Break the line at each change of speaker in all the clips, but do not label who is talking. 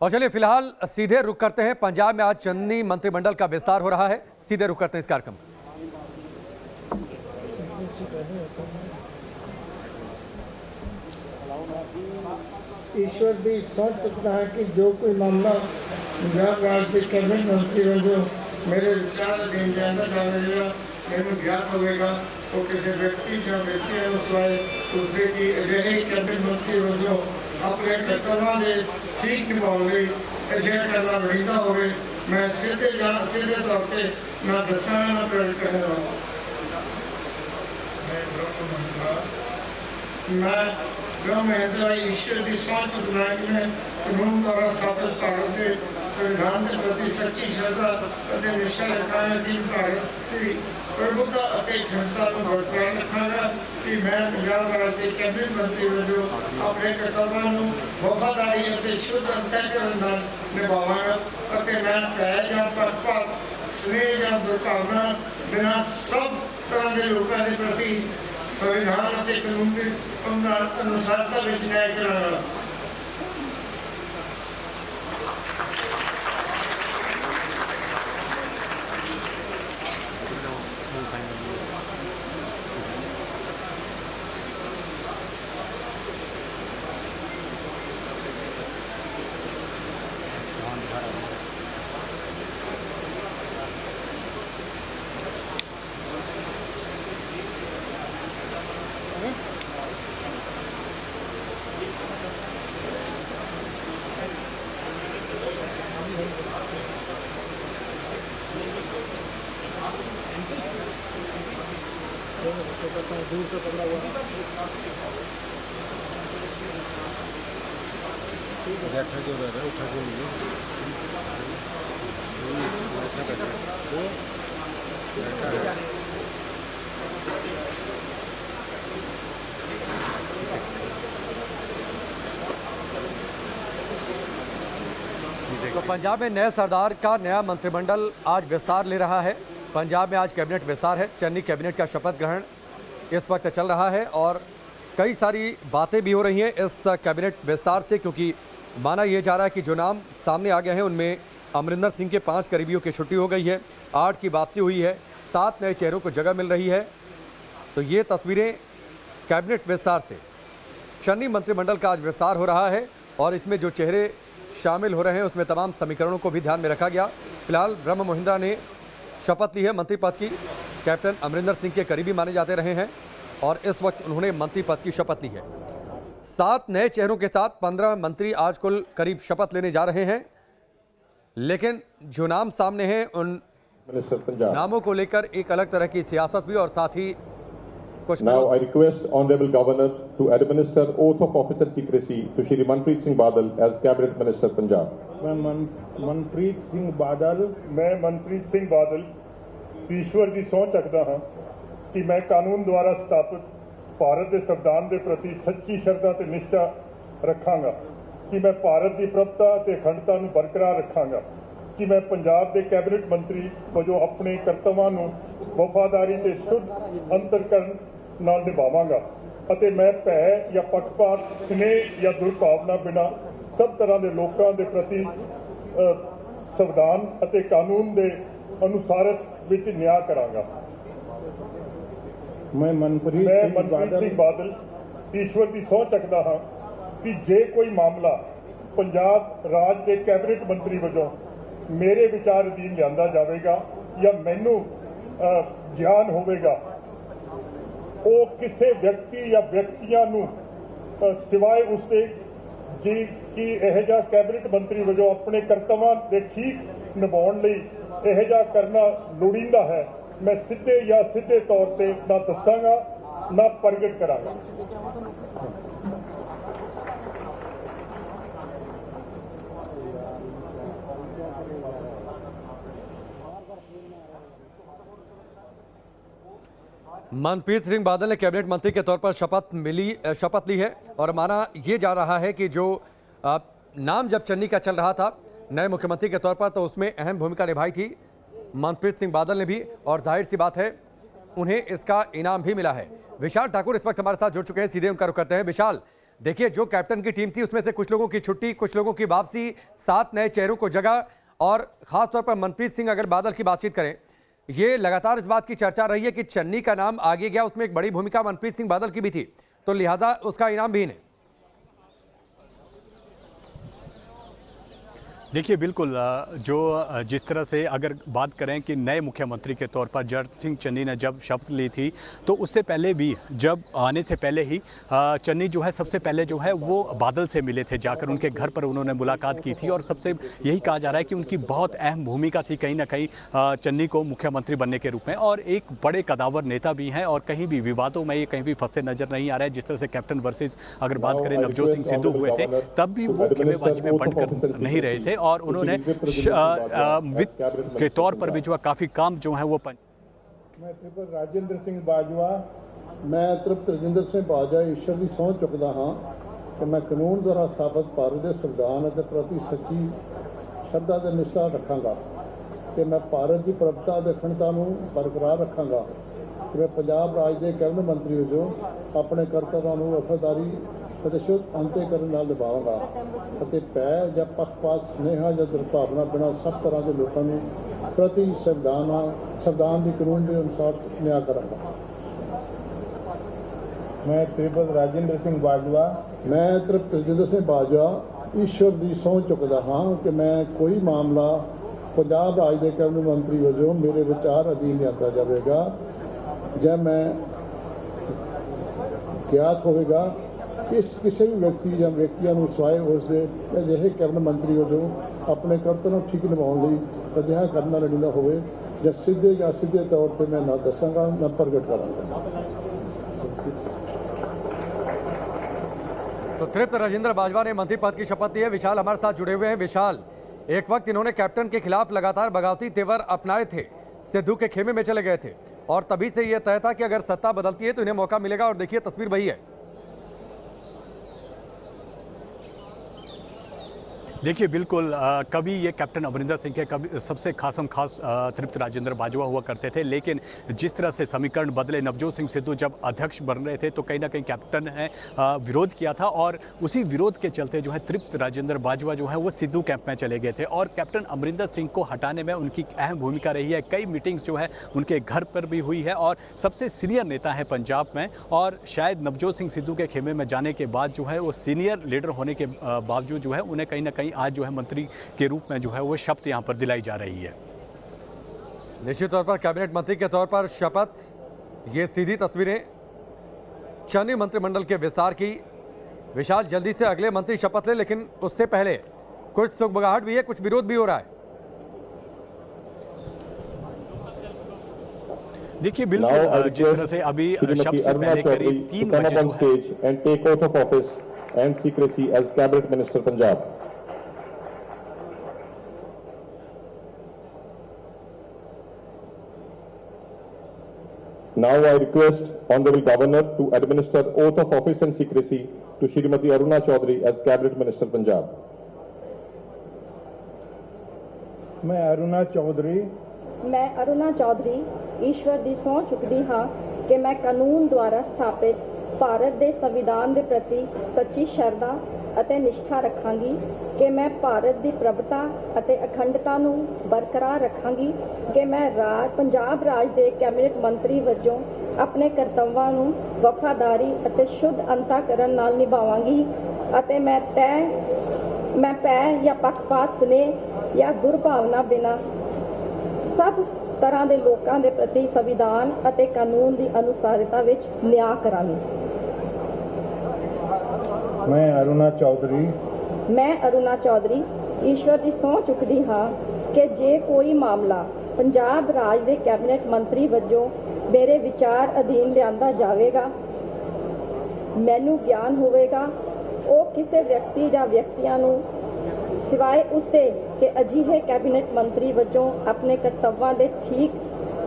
और चलिए फिलहाल सीधे रुख करते हैं पंजाब में आज चन्नी मंत्रिमंडल का विस्तार हो रहा है। सीधे रुख करते हैं इस कार्यक्रम।
ईश्वर भी सोच सकता है कि जो कोई मामला पंजाब राज के कैबिनेट मंत्री वजों मेरे विचार अधीन लिया जाएगा मैनू ज्ञात होगा वो किसी व्यक्ति या व्यक्तियों को सिवाय उसके की अजिहे कैबिनेट मंत्री वजों अपने कर्तव्यों के ठीक निभाने अजिहा करना लोड़ींदा होवे। मैं सीधे तौर पर ना दसांगा ना प्रकट करूँगा। मैं ब्रह्म महेंद्र ईश्वर की सौंह चुकना कि मैं कानून द्वारा स्थापित भारत के संविधान के प्रति सच्ची श्रद्धा और निष्ठा रखांगा कि भारत की प्रभुता और अखंडता को बरकरार रखांगा कि मैं पंजाब राज के कैबिनेट मंत्री वजों अपने कर्तव्यों को वफादारी और शुद्ध अंतःकरण नाल निभावांगा और मैं भय या पक्षपात स्नेह या दुर्भावना बिना सब तरह के लोगों के प्रति संविधान और कानून की अनुसारता में न्याय करांगा। दूर से पकड़ा हुआ बैठा जो रह रहा है उठा के
तो पंजाब में नए सरदार का नया मंत्रिमंडल आज विस्तार ले रहा है। पंजाब में आज कैबिनेट विस्तार है। चन्नी कैबिनेट का शपथ ग्रहण इस वक्त चल रहा है और कई सारी बातें भी हो रही हैं इस कैबिनेट विस्तार से, क्योंकि माना यह जा रहा है कि जो नाम सामने आ गए हैं उनमें अमरिंदर सिंह के 5 करीबियों की छुट्टी हो गई है, 8 की वापसी हुई है, 7 नए चेहरों को जगह मिल रही है। तो ये तस्वीरें कैबिनेट विस्तार से चन्नी मंत्रिमंडल का आज विस्तार हो रहा है और इसमें जो चेहरे शामिल हो रहे हैं उसमें तमाम समीकरणों को भी ध्यान में रखा गया। फिलहाल ब्रह्म महिंद्रा ने शपथ ली है मंत्री पद की। कैप्टन अमरिंदर सिंह के करीबी माने जाते रहे हैं और इस वक्त उन्होंने मंत्री पद की शपथ ली है। 7 नए चेहरों के साथ 15 मंत्री आज कुल करीब शपथ लेने जा रहे हैं, लेकिन जो नाम सामने हैं उन नामों को लेकर एक अलग तरह की सियासत भी और साथ ही कुछ।
Now I request Honorable Governor to administer oath of office and secrecy to Shri Manpreet Singh Badal as Cabinet Minister Punjab.
मैं मनप्रीत सिंह बादल ईश्वर की सौंह चुकता हाँ कि मैं कानून द्वारा स्थापित भारत के संविधान के प्रति सच्ची श्रद्धा और निष्ठा रखांगा कि मैं भारत की प्रभुता और अखंडता को बरकरार रखांगा कि मैं पंजाब के कैबिनेट मंत्री वजों अपने कर्तव्यों को वफादारी और शुद्ध अंतरकरण नाल निभावांगा और मैं भय या पक्षपात स्नेह या दुर्भावना बिना सब तरह के लोगों के प्रति संविधान और कानून के अनुसार विच न्याय करांगा। मैं मनप्रीत सिंह बादल ईश्वर की सौंह चुकता हाँ कि जे कोई मामला पंजाब राज के कैबिनेट मंत्री वजों मेरे विचार अधीन लिया जाएगा या मैनू ज्ञान होगा वो किसी व्यक्ति या व्यक्तियों सिवाय उसके जी कि यह कैबिनेट मंत्री वजों अपने कर्तव्यों के ठीक निभाने यह करना लोड़ींदा है। मैं सीधे या सीधे तौर पर ना दसांगा ना प्रगट करांगा।
मनप्रीत सिंह बादल ने कैबिनेट मंत्री के तौर पर शपथ ली है और माना यह जा रहा है कि जो नाम जब चन्नी का चल रहा था नए मुख्यमंत्री के तौर पर तो उसमें अहम भूमिका निभाई थी मनप्रीत सिंह बादल ने भी, और जाहिर सी बात है उन्हें इसका इनाम भी मिला है। विशाल ठाकुर इस वक्त हमारे साथ जुड़ चुके हैं, सीधे उनका रुख करते हैं। विशाल, देखिए, जो कैप्टन की टीम थी उसमें से कुछ लोगों की छुट्टी, कुछ लोगों की वापसी, 7 नए चेहरों को जगह, और खासतौर पर मनप्रीत सिंह अगर बादल की बातचीत करें, ये लगातार इस बात की चर्चा रही है कि चन्नी का नाम आगे गया, उसमें एक बड़ी भूमिका मनप्रीत सिंह बादल की भी थी, तो लिहाजा उसका इनाम भी नहीं।
देखिए बिल्कुल, जिस तरह से अगर बात करें कि नए मुख्यमंत्री के तौर पर जगत सिंह चन्नी ने जब शपथ ली थी, तो उससे पहले भी, जब आने से पहले ही चन्नी जो है सबसे पहले जो है वो बादल से मिले थे, जाकर उनके घर पर उन्होंने मुलाकात की थी, और सबसे यही कहा जा रहा है कि उनकी बहुत अहम भूमिका थी कहीं ना कहीं चन्नी को मुख्यमंत्री बनने के रूप में, और एक बड़े कदावर नेता भी हैं, और कहीं भी विवादों में ये कहीं भी फंसे नजर नहीं आ रहे हैं। जिस तरह से कैप्टन वर्सेस अगर बात करें नवजोत सिंह सिद्धू हुए थे, तब भी वो खेमेबाजी में बढ़कर नहीं रहे थे, और उन्होंने वित्त के तौर पर भी जो है काफी काम जो है वो
मैं तृप्त राजेंद्र सिंह बाजवा ईश्वर की सਹੁੰ चुकता हाँ कि मैं कानून द्वारा स्थापित भारत के संविधान के प्रति सच्ची श्रद्धा और निष्ठा रखांगा, कि मैं भारत की प्रभुता और अखंडता को बरकरार रखांगा, कि मैं पंजाब राज के कैबिनेट मंत्री वजों अपने कर्तव्यों को वफादारी प्रतिशुद्ध अंतःकरण नाल निभावांगा, भय या पक्षपात स्नेहा या दुर्भावना बिना सब तरह के लोगों प्रति संविधान की कानून के अनुसार न्याय करांगा। मैं तृप्त राजेंद्र सिंह बाजवा ईश्वर की सਹੁੰ चुकता हाँ कि मैं कोई मामला पंजाब राज के कैबिनेट मंत्री वजों मेरे विचार अधीन लिया जाएगा, जब मैं ज्ञात होगा किसी भी व्यक्ति या व्यक्तियों को सिवाय उसके अजिहे कैबिनेट मंत्री वजों अपने कर्तव्य ठीक निभाने लिए अजिहा करना लड़ीला हो, सीधे या सीधे तौर पर मैं ना दसांगा ना प्रगट करांगा।
तो तृप्त राजेंद्र बाजवा ने मंत्री पद की शपथ ली है। विशाल हमारे साथ जुड़े हुए हैं। विशाल, एक वक्त इन्होंने कैप्टन के खिलाफ लगातार बगावती तेवर अपनाए थे, सिद्धू के खेमे में चले गए थे, और तभी से यह तय था कि अगर सत्ता बदलती है तो इन्हें मौका मिलेगा, और देखिए तस्वीर वही है।
देखिए बिल्कुल, कभी ये कैप्टन अमरिंदर सिंह के कभी सबसे खास तृप्त राजेंद्र बाजवा हुआ करते थे, लेकिन जिस तरह से समीकरण बदले, नवजोत सिंह सिद्धू जब अध्यक्ष बन रहे थे तो कहीं ना कहीं कैप्टन ने विरोध किया था, और उसी विरोध के चलते जो है तृप्त राजेंद्र बाजवा जो है वो सिद्धू कैंप में चले गए थे, और कैप्टन अमरिंदर सिंह को हटाने में उनकी अहम भूमिका रही है। कई मीटिंग्स जो है उनके घर पर भी हुई है, और सबसे सीनियर नेता है पंजाब में, और शायद नवजोत सिंह सिद्धू के खेमे में जाने के बाद जो है वो सीनियर लीडर होने के बावजूद जो है उन्हें कहीं ना कहीं आज जो है मंत्री के रूप में जो है वो शपथ यहां पर दिलाई जा रही है।
निश्चित तौर पर कैबिनेट मंत्री के तौर पर शपथ, ये सीधी तस्वीरें चन्नी मंत्रिमंडल के विस्तार की। विशाल, जल्दी से अगले मंत्री शपथ ले, लेकिन उससे पहले कुछ सुगबगाहट भी है, कुछ विरोध भी हो रहा है।
देखिए बिल्कुल, जिस तरह से अभी शपथ से पहले करीब 3 बजे जो है
Now I request Honorable Governor to administer oath of office and secrecy to Shrimati Aruna Chaudhary as Cabinet Minister Punjab.
मैं अरुणा चौधरी ईश्वर की सਹੁੰ चुकती हाँ कि मैं कानून द्वारा स्थापित भारत के संविधान के प्रति सच्ची श्रद्धा ਅਤੇ निष्ठा रखांगी, कि मैं भारत की प्रभुता ਅਤੇ अखंडता ਨੂੰ बरकरार रखांगी, कि मैं पंजाब राज के कैबिनेट मंत्री वजों अपने कर्तव्यों ਨੂੰ वफादारी ਅਤੇ शुद्ध अंतःकरण नाल निभावांगी, ਅਤੇ मैं भय या पक्षपात स्नेह या दुर्भावना बिना सब तरह के लोगों के प्रति संविधान ਅਤੇ कानून की अनुसारता विच न्याय करांगी। मैं अरुणा चौधरी ईश्वर की सਹੁੰ चुकती हाँ कि जे कोई मामला पंजाब राज के कैबिनेट मंत्री वजों मेरे विचार अधीन लिया जाएगा, मैनू ज्ञान होगा, वो किसी व्यक्ति या व्यक्तियों को सिवाय उसके कि अजिहे कैबिनेट मंत्री वजों अपने कर्तव्यों के ठीक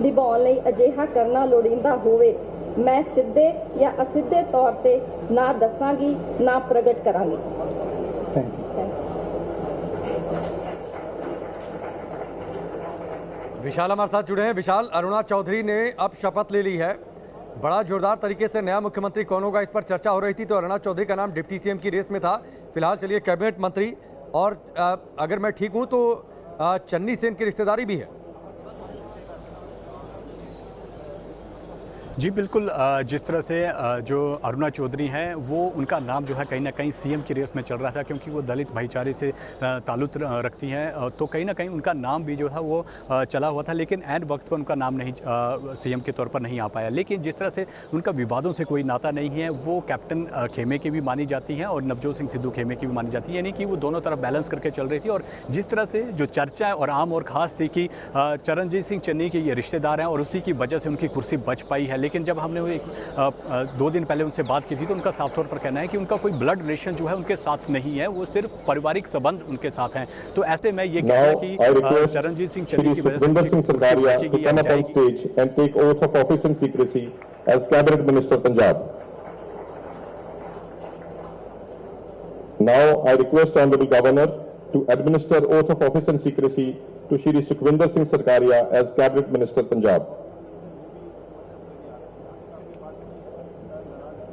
निभाने लई अजिहा करना लोड़ींदा होवे, मैं सीधे या असीधे तौर पर ना दसांगी ना प्रगट करांगी।
विशाल हमारे साथ जुड़े हैं। विशाल, अरुणा चौधरी ने अब शपथ ले ली है। बड़ा जोरदार तरीके से नया मुख्यमंत्री कौन होगा इस पर चर्चा हो रही थी, तो अरुणा चौधरी का नाम डिप्टी सीएम की रेस में था। फिलहाल चलिए कैबिनेट मंत्री, और अगर मैं ठीक हूं तो चन्नी से इनकी रिश्तेदारी भी है।
जी बिल्कुल, जिस तरह से जो अरुणा चौधरी हैं वो उनका नाम जो है कहीं ना कहीं सीएम की रेस में चल रहा था, क्योंकि वो दलित भाईचारे से ताल्लुक रखती हैं, तो कहीं ना कहीं उनका नाम भी जो है वो चला हुआ था, लेकिन ऐन वक्त पर उनका नाम नहीं सीएम के तौर पर नहीं आ पाया। लेकिन जिस तरह से उनका विवादों से कोई नाता नहीं है, वो कैप्टन खेमे की भी मानी जाती हैं और नवजोत सिंह सिद्धू खेमे की भी मानी जाती है, यानी कि वो दोनों तरफ बैलेंस करके चल रही थी। और जिस तरह से जो चर्चा है और आम और ख़ास थी कि चरणजीत सिंह चन्नी के ये रिश्तेदार हैं और उसी की वजह से उनकी कुर्सी बच पाई है, लेकिन जब हमने 2 दिन पहले उनसे बात की थी तो उनका साफ तौर पर कहना है कि उनका कोई ब्लड रिलेशन जो है उनके साथ नहीं है, वो सिर्फ पारिवारिक संबंध उनके साथ हैं। तो ऐसे में ये कहना कि चरणजीत सिंह चन्नी की वजह से बचेगी या जाएगी।
and take oath of office and secrecy as Cabinet Minister Punjab. Now I request Honorable Governor to administer oath of office and secrecy to Shri Sukhwinder Singh Sarkaria as Cabinet Minister Punjab.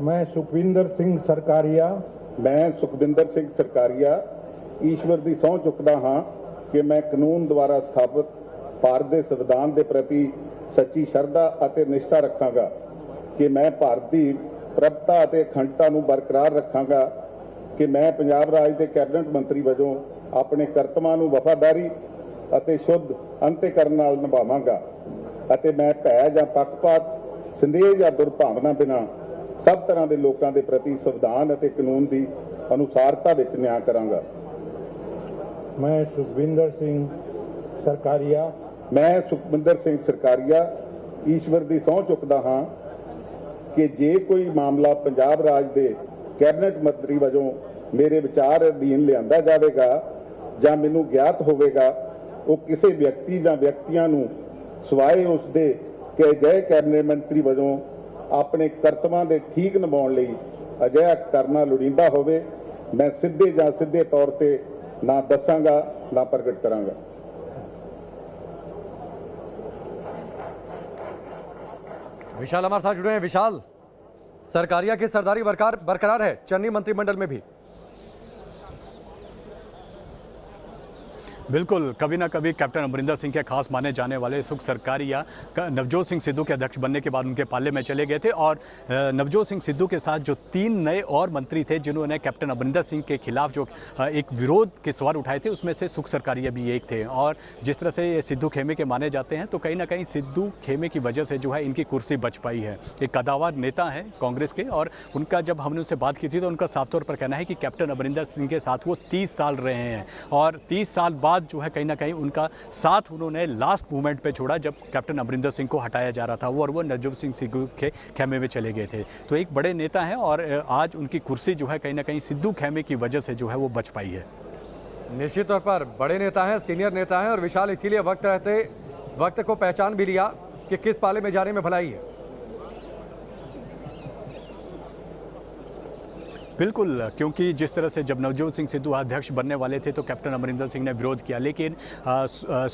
मैं सुखविंदर ਸਿੰਘ ਸਰਕਾਰੀਆ ਈਸ਼ਵਰ ਦੀ ਸਹੁੰ ਚੁੱਕਦਾ ਹਾਂ ਕਿ ਮੈਂ ਕਾਨੂੰਨ ਦੁਆਰਾ ਸਥਾਪਿਤ ਭਾਰਤ ਦੇ ਸੰਵਿਧਾਨ ਦੇ ਪ੍ਰਤੀ ਸੱਚੀ ਸ਼ਰਧਾ ਅਤੇ ਨਿਸ਼ਠਾ ਰੱਖਾਂਗਾ ਕਿ ਮੈਂ ਭਾਰਤ ਦੀ ਪ੍ਰਭੁਤਾ ਅਤੇ ਅਖੰਡਤਾ ਨੂੰ ਬਰਕਰਾਰ ਰੱਖਾਂਗਾ ਕਿ ਮੈਂ ਪੰਜਾਬ ਰਾਜ ਦੇ ਕੈਬਨਿਟ ਮੰਤਰੀ ਵਜੋਂ ਆਪਣੇ ਕਰਤੱਵਾਂ ਨੂੰ ਵਫਾਦਾਰੀ ਅਤੇ ਸ਼ੁੱਧ ਅੰਤਿਕਰਨ ਨਾਲ ਨਿਭਾਵਾਂਗਾ ਅਤੇ ਮੈਂ ਭੈ ਜਾਂ ਪੱਖਪਾਤ ਸੰਦੇਹ ਜਾਂ ਦੁਰਭਾਵਨਾ ਬਿਨਾਂ सब तरह के लोगों के प्रति संविधान और कानून की अनुसारता विच न्याय करांगा।
मैं सुखविंदर सिंह सरकारिया ईश्वर की सहुं चुकदा हाँ कि जे कोई मामला पंजाब राज के कैबिनेट मंत्री वजों मेरे विचार अधीन लिआंदा जाएगा जां मैनूं ज्ञात होवेगा, वो किसी व्यक्ति जां व्यक्तियों नूं सिवाए उसके कि अजिहे कैबिनेट मंत्री वजों अपने कर्तव्यां दे ठीक निभाउण लई अजिहा करना लोड़ींदा होवे, मैं सीधे जां सीधे तौर ते ना दसांगा ना प्रगट करांगा।
विशाल हमारे साथ जुड़े हैं। विशाल, सरकारिया की सरदारी बरकरार है चन्नी मंत्रिमंडल में भी?
बिल्कुल, कभी ना कभी कैप्टन अमरिंदर सिंह के खास माने जाने वाले सुख सरकारिया नवजोत सिंह सिद्धू के अध्यक्ष बनने के बाद उनके पाले में चले गए थे, और नवजोत सिंह सिद्धू के साथ जो 3 नए और मंत्री थे जिन्होंने कैप्टन अमरिंदर सिंह के खिलाफ जो एक विरोध के सवाल उठाए थे, उसमें से सुख सरकारिया भी एक थे। और जिस तरह से ये सिद्धू खेमे के माने जाते हैं, तो कहीं ना कहीं सिद्धू खेमे की वजह से जो है इनकी कुर्सी बच पाई है। एक कदावर नेता हैं कांग्रेस के, और उनका जब हमने उनसे बात की थी तो उनका साफ तौर पर कहना है कि कैप्टन अमरिंदर सिंह के साथ वो 30 साल रहे हैं, और 30 साल बाद जो है कहीं ना कहीं उनका साथ उन्होंने लास्ट मोमेंट पे छोड़ा जब कैप्टन अमरिंदर सिंह को हटाया जा रहा था, वो नवजोत सिंह सिद्धू के खेमे में चले गए थे। तो एक बड़े नेता हैं और आज उनकी कुर्सी जो है कहीं ना कहीं सिद्धू खेमे की वजह से जो है वो बच पाई है।
निश्चित तौर पर बड़े नेता हैं, सीनियर नेता हैं, और विशाल इसीलिए वक्त को पहचान भी लिया कि किस पाले में जाने में भलाई है।
बिल्कुल, क्योंकि जिस तरह से जब नवजोत सिंह सिद्धू अध्यक्ष बनने वाले थे तो कैप्टन अमरिंदर सिंह ने विरोध किया, लेकिन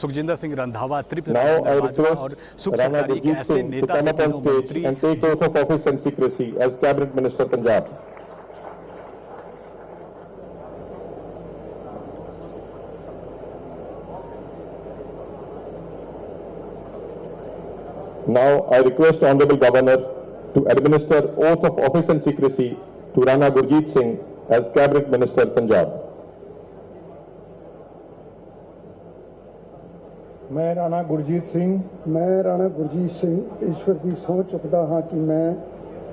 सुखजिंदर सिंह रंधावा, तृप्त और सुख सरकारी के ऐसे नेता थे तीनों मंत्री
Now I request Honorable Governor to administer oath of office and secrecy to Rana Gurjeet Singh as Cabinet Minister Punjab.
मैं राणा गुरजीत सिंह ईश्वर की सहुं चुकदा हाँ कि मैं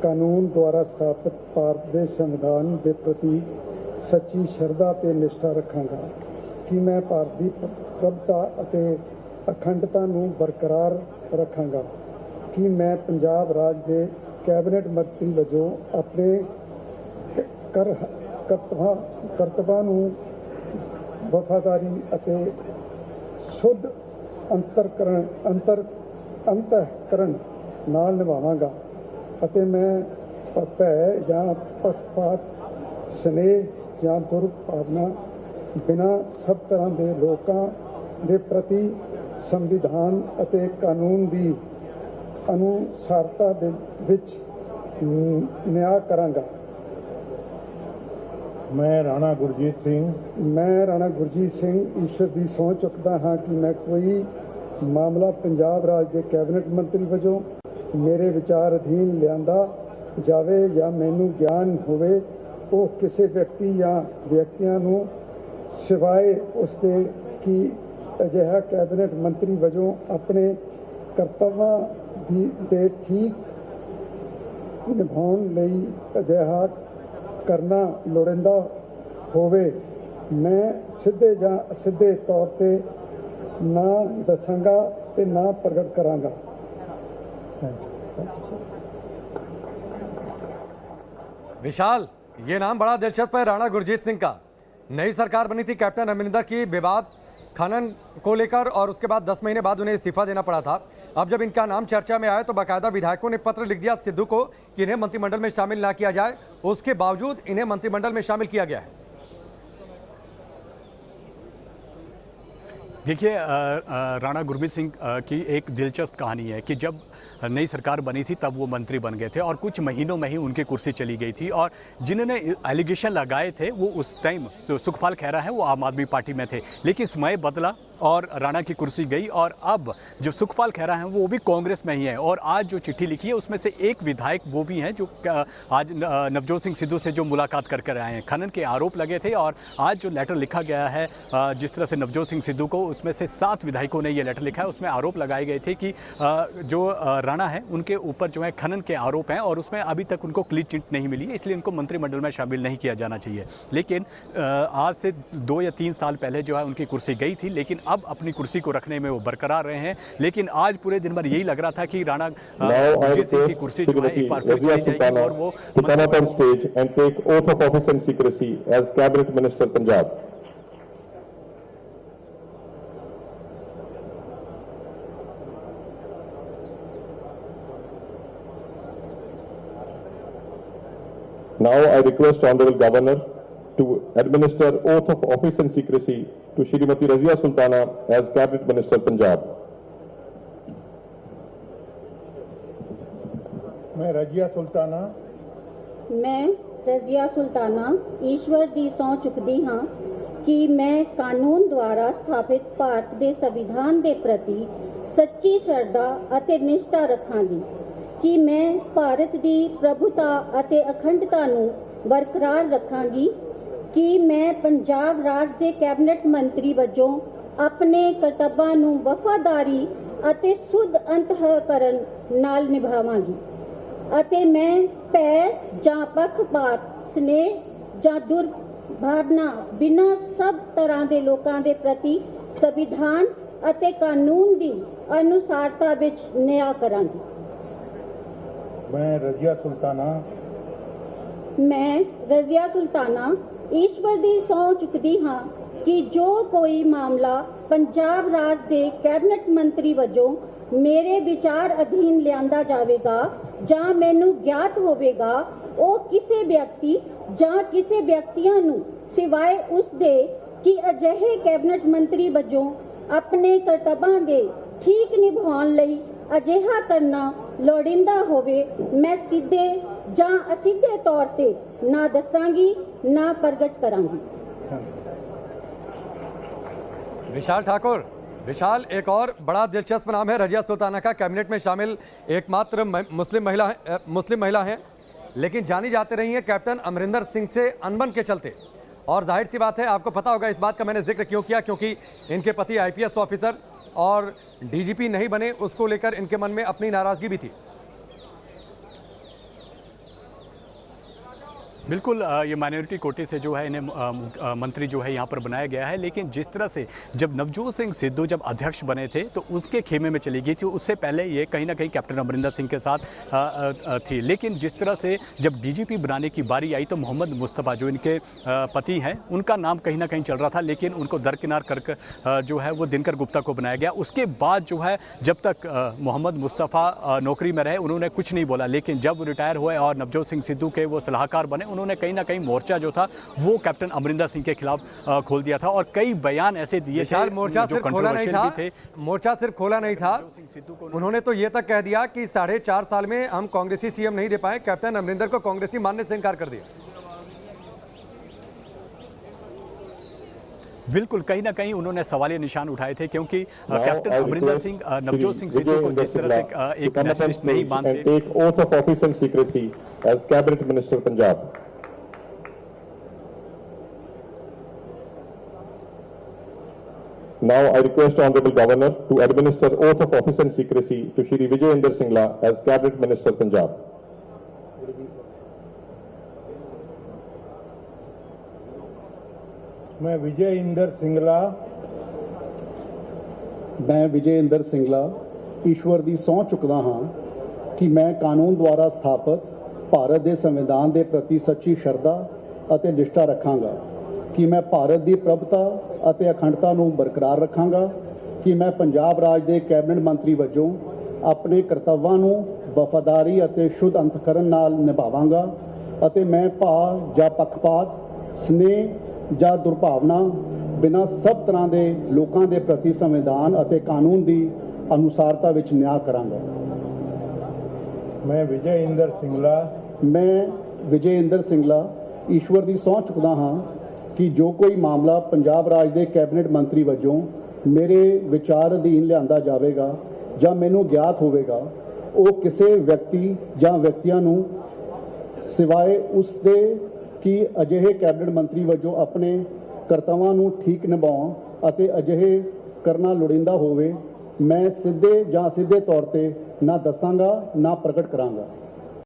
कानून द्वारा स्थापित भारत के संविधान के प्रति सच्ची शरधा ते निष्ठा रखांगा कि मैं भारत की प्रभुता ਅਤੇ अखंडता ਨੂੰ बरकरार रखांगा कि मैं पंजाब राज के कैबिनेट मंत्री वजों अपने ਕਰਤੱਵਾਂ ਨੂੰ ਵਫਾਦਾਰੀ ਅਤੇ ਸ਼ੁੱਧ ਅੰਤःਕਰਨ ਨਾਲ ਨਿਭਾਵਾਂਗਾ ਅਤੇ ਮੈਂ ਭੈ ਜਾਂ ਪੱਖਪਾਤ ਸਨੇਹ ਜਾਂ ਦੁਰਭਾਵਨਾ ਬਿਨਾਂ ਸਭ ਤਰ੍ਹਾਂ ਦੇ ਲੋਕਾਂ ਦੇ ਪ੍ਰਤੀ ਸੰਵਿਧਾਨ ਅਤੇ ਕਾਨੂੰਨ ਦੀ
ਅਨੁਸਾਰਤਾ ਦੇ ਵਿੱਚ ਨਿਆਂ ਕਰਾਂਗਾ।
ਮੈਂ ਰਾਣਾ ਗੁਰਜੀਤ ਸਿੰਘ ਈਸ਼ਵਰ ਦੀ ਸਹੁੰ ਚੁੱਕਦਾ ਹਾਂ ਕਿ ਮੈਂ ਕੋਈ ਮਾਮਲਾ ਪੰਜਾਬ ਰਾਜ ਦੇ ਕੈਬਨਿਟ ਮੰਤਰੀ ਵਜੋਂ ਮੇਰੇ ਵਿਚਾਰ ਅਧੀਨ ਲਿਆਂਦਾ ਜਾਵੇ ਜਾਂ ਮੈਨੂੰ ਗਿਆਨ ਹੋਵੇ, ਉਹ ਕਿਸੇ ਵਿਅਕਤੀ ਜਾਂ ਵਿਅਕਤੀਆਂ ਨੂੰ ਸਿਵਾਏ ਉਸ ਦੇ ਕਿ ਅਜਿਹਾ ਕੈਬਨਿਟ ਮੰਤਰੀ ਵਜੋਂ ਆਪਣੇ ਕਰਤੱਵਾਂ ਦੇ ਠੀਕ ਨਿਭਾਉਣ ਲਈ ਅਜਿਹਾ ਕਰਨਾ ਲੋੜੀਂਦਾ ਹੋਵੇ, ਮੈਂ ਸਿੱਧੇ ਜਾਂ ਅਸਿੱਧੇ ਤੌਰ ਤੇ ਨਾ ਦੱਸਾਂਗਾ ਤੇ ਨਾ ਪ੍ਰਗਟ ਕਰਾਂਗਾ।
विशाल, ये नाम बड़ा दिलचस्प है राणा गुरजीत सिंह का। नई सरकार बनी थी कैप्टन अमरिंदर की, विवाद खनन को लेकर और उसके बाद 10 महीने बाद उन्हें इस्तीफा देना पड़ा था। अब जब इनका नाम चर्चा में आया तो बाकायदा विधायकों ने पत्र लिख दिया सिद्धू को कि इन्हें मंत्रिमंडल में शामिल ना किया जाए, उसके बावजूद इन्हें मंत्रिमंडल में शामिल किया गया है।
देखिए, राणा गुरमीत सिंह की एक दिलचस्प कहानी है कि जब नई सरकार बनी थी तब वो मंत्री बन गए थे और कुछ महीनों में ही उनकी कुर्सी चली गई थी, और जिन्होंने एलिगेशन लगाए थे वो उस टाइम जो सुखपाल खैरा है वो आम आदमी पार्टी में थे, लेकिन समय बदला और राणा की कुर्सी गई और अब जो सुखपाल खैरा हैं वो भी कांग्रेस में ही है। और आज जो चिट्ठी लिखी है उसमें से एक विधायक वो भी हैं जो आज नवजोत सिंह सिद्धू से जो मुलाकात कर कर आए हैं। खनन के आरोप लगे थे और आज जो लेटर लिखा गया है जिस तरह से नवजोत सिंह सिद्धू को, उसमें से 7 विधायकों ने ये लेटर लिखा है। उसमें आरोप लगाए गए थे कि जो राणा है उनके ऊपर जो है खनन के आरोप हैं और उसमें अभी तक उनको क्लीन चिट नहीं मिली है, इसलिए उनको मंत्रिमंडल में शामिल नहीं किया जाना चाहिए। लेकिन आज से 2 या 3 साल पहले जो है उनकी कुर्सी गई थी, लेकिन अब अपनी कुर्सी को रखने में वो बरकरार रहे हैं। लेकिन आज पूरे दिन भर यही लग रहा था कि राणा गुरजीत सिंह की कुर्सी जो है एक बार फिर चली जाएगी और वो
Punjab. Now I request Honorable Governor to administer oath of office and secrecy to Shrimati Razia Sultana as Cabinet Minister Punjab.
मैं रजिया
सुल्ताना ईश्वर ਦੀ ਸਹੁੰ ਚੁੱਕਦੀ ਹਾਂ ਕਿ ਮੈਂ ਕਾਨੂੰਨ ਦੁਆਰਾ ਸਥਾਪਿਤ ਭਾਰਤ ਦੇ ਸੰਵਿਧਾਨ ਦੇ ਪ੍ਰਤੀ ਸੱਚੀ ਸ਼ਰਧਾ ਅਤੇ ਨਿਸ਼ਠਾ ਰੱਖਾਂਗੀ ਕਿ ਮੈਂ ਭਾਰਤ ਦੀ ਪ੍ਰਭੂਤਾ ਅਤੇ ਅਖੰਡਤਾ ਨੂੰ ਬਰਕਰਾਰ ਰੱਖਾਂਗੀ ਕਿ ਮੈਂ ਪੰਜਾਬ ਰਾਜ ਦੇ ਕੈਬਨਿਟ ਮੰਤਰੀ ਵਜੋਂ ਆਪਣੇ ਕਰਤੱਵਾਂ ਨੂੰ ਵਫਾਦਾਰੀ ਅਤੇ ਸੁਧ ਅੰਤఃਕਰਨ ਨਾਲ ਨਿਭਾਵਾਂਗੀ ਅਤੇ ਮੈਂ ਭੈ ਜਾਂ ਪੱਖਪਾਤ, ਸਨੇਹ ਜਾਂ ਦੁਰਭਾਵਨਾ ਬਿਨਾਂ ਸਭ ਤਰ੍ਹਾਂ ਦੇ ਲੋਕਾਂ ਦੇ ਪ੍ਰਤੀ ਸੰਵਿਧਾਨ ਅਤੇ ਕਾਨੂੰਨ ਦੀ ਅਨੁਸਾਰਤਾ ਵਿੱਚ ਨਿਆਂ ਕਰਾਂਗੀ।
मैं
रजिया सुल्ताना ईश्वर ਦੀ ਸਹੁੰ ਚੁੱਕਦੀ ਹਾਂ ਕਿ ਜੋ ਕੋਈ ਮਾਮਲਾ ਪੰਜਾਬ ਰਾਜ ਦੇ ਕੈਬਨਿਟ ਮੰਤਰੀ ਵਜੋਂ ਮੇਰੇ ਵਿਚਾਰ ਅਧੀਨ ਲਿਆਂਦਾ ਜਾਵੇਗਾ ਜਾਂ ਮੈਨੂੰ ਗਿਆਤ ਹੋਵੇਗਾ, ਉਹ ਕਿਸੇ ਵਿਅਕਤੀ ਜਾਂ ਕਿਸੇ ਵਿਅਕਤੀਆਂ ਨੂੰ ਸਿਵਾਏ ਉਸ ਦੇ ਕਿ ਅਜਿਹੇ ਕੈਬਨਿਟ ਮੰਤਰੀ ਵਜੋਂ ਆਪਣੇ ਕਰਤੱਵਾਂ ਦੇ ਠੀਕ ਨਿਭਾਉਣ ਲਈ ਅਜਿਹਾ ਕਰਨਾ ਲੋੜੀਂਦਾ ਹੋਵੇ, ਮੈਂ ਸਿੱਧੇ ਜਾਂ ਅਸਿੱਧੇ ਤੌਰ ਤੇ ਨਾ ਦੱਸਾਂਗੀ ਨਾ ਪ੍ਰਗਟ ਕਰਾਂਗੀ।
विशाल ठाकुर, विशाल, एक और बड़ा दिलचस्प नाम है रजिया सुल्ताना का। कैबिनेट में शामिल एकमात्र मुस्लिम महिला हैं, लेकिन जानी जाते रही हैं कैप्टन अमरिंदर सिंह से अनबन के चलते। और जाहिर सी बात है, आपको पता होगा इस बात का मैंने जिक्र क्यों किया, क्योंकि इनके पति IPS ऑफिसर और DGP नहीं बने, उसको लेकर इनके मन में अपनी नाराजगी भी थी।
बिल्कुल, ये माइनॉरिटी कोटे से जो है इन्हें मंत्री जो है यहाँ पर बनाया गया है, लेकिन जिस तरह से जब नवजोत सिंह सिद्धू जब अध्यक्ष बने थे तो उसके खेमे में चली गई थी। उससे पहले ये कहीं ना कहीं कैप्टन अमरिंदर सिंह के साथ थी, लेकिन जिस तरह से जब DGP बनाने की बारी आई तो मोहम्मद मुस्तफ़ा जो इनके पति हैं उनका नाम कहीं ना कहीं चल रहा था, लेकिन उनको दरकिनार कर जो है वो दिनकर गुप्ता को बनाया गया। उसके बाद जो है जब तक मोहम्मद मुस्तफ़ा नौकरी में रहे उन्होंने कुछ नहीं बोला, लेकिन जब रिटायर हुए और नवजोत सिंह सिद्धू के वो सलाहकार बने उन्होंने कहीं ना कहीं मोर्चा जो था वो कैप्टन अमरिंदर सिंह के खिलाफ खोल दिया था और कई बयान ऐसे दिए थे
मोर्चा
जो
सिर्फ खोला नहीं था, मोर्चा सिर्फ खोला नहीं था, उन्होंने तो ये तक कह दिया कि 4.5 साल में हम कांग्रेसी सीएम नहीं दे पाए, कैप्टन अमरिंदर को कांग्रेसी मानने से इनकार कर दिया।
बिल्कुल, कहीं ना कहीं उन्होंने सवालिया निशान उठाए थे क्योंकि कैप्टन अमरिंदर सिंह नवजोत सिंह सिद्धू को जिस तरह से एक नेशनलिस्ट नहीं मानते।
Take oath of office and secrecy as cabinet minister Punjab. Now I request Honorable Governor to administer oath of office and secrecy to Shri Vijay Inder Singla as Cabinet Minister Punjab.
मैं विजय इंदर सिंगला ईश्वर ਦੀ ਸਹੁੰ ਚੁੱਕਦਾ ਹਾਂ ਕਿ ਮੈਂ ਕਾਨੂੰਨ ਦੁਆਰਾ ਸਥਾਪਿਤ ਭਾਰਤ ਦੇ ਸੰਵਿਧਾਨ ਦੇ ਪ੍ਰਤੀ ਸੱਚੀ ਸ਼ਰਧਾ ਅਤੇ ਨਿਸ਼ਠਾ ਰੱਖਾਂਗਾ ਕਿ ਮੈਂ ਭਾਰਤ ਦੀ ਪ੍ਰਭੂਤਾ ਅਤੇ ਅਖੰਡਤਾ ਨੂੰ ਬਰਕਰਾਰ ਰੱਖਾਂਗਾ ਕਿ ਮੈਂ ਪੰਜਾਬ ਰਾਜ ਦੇ ਕੈਬਨਿਟ ਮੰਤਰੀ ਵਜੋਂ ਆਪਣੇ ਕਰਤੱਵਾਂ ਨੂੰ ਵਫਾਦਾਰੀ ਅਤੇ ਸ਼ੁੱਧ ਅੰਤਕਰਨ ਨਾਲ ਨਿਭਾਵਾਂਗਾ ਅਤੇ ਮੈਂ ਭਾਵ ਜਾਂ ਪੱਖਪਾਤ ਸਨੇਹ ਜਾਂ ਦੁਰਭਾਵਨਾ ਬਿਨਾਂ ਸਭ ਤਰ੍ਹਾਂ ਦੇ ਲੋਕਾਂ ਦੇ ਪ੍ਰਤੀ ਸੰਵਿਧਾਨ ਅਤੇ ਕਾਨੂੰਨ ਦੀ ਅਨੁਸਾਰਤਾ ਵਿੱਚ ਨਿਆਂ ਕਰਾਂਗਾ। ਮੈਂ ਵਿਜੇ ਇੰਦਰ ਸਿੰਗਲਾ ਈਸ਼ਵਰ ਦੀ ਸਹੁੰ ਚੁੱਕਦਾ ਹਾਂ ਕਿ ਜੋ ਕੋਈ ਮਾਮਲਾ ਪੰਜਾਬ ਰਾਜ ਦੇ ਕੈਬਨਿਟ ਮੰਤਰੀ ਵਜੋਂ ਮੇਰੇ ਵਿਚਾਰ ਅਧੀਨ ਲਿਆਂਦਾ ਜਾਵੇਗਾ ਜਾਂ ਮੈਨੂੰ ਗਿਆਤ ਹੋਵੇਗਾ ਉਹ ਕਿਸੇ ਵਿਅਕਤੀ ਜਾਂ ਵਿਅਕਤੀਆਂ ਨੂੰ ਸਿਵਾਏ ਉਸ ਦੇ ਕਿ ਅਜਿਹੇ ਕੈਬਨਿਟ ਮੰਤਰੀ ਵਜੋਂ ਆਪਣੇ ਕਰਤੱਵਾਂ ਨੂੰ ਠੀਕ ਨਿਭਾਉਣ ਅਤੇ ਅਜਿਹੇ ਕਰਨਾ ਲੋੜੀਂਦਾ ਹੋਵੇ ਮੈਂ ਸਿੱਧੇ ਜਾਂ ਅਸਿੱਧੇ ਤੌਰ ਤੇ ਨਾ ਦੱਸਾਂਗਾ ਨਾ ਪ੍ਰਗਟ ਕਰਾਂਗਾ।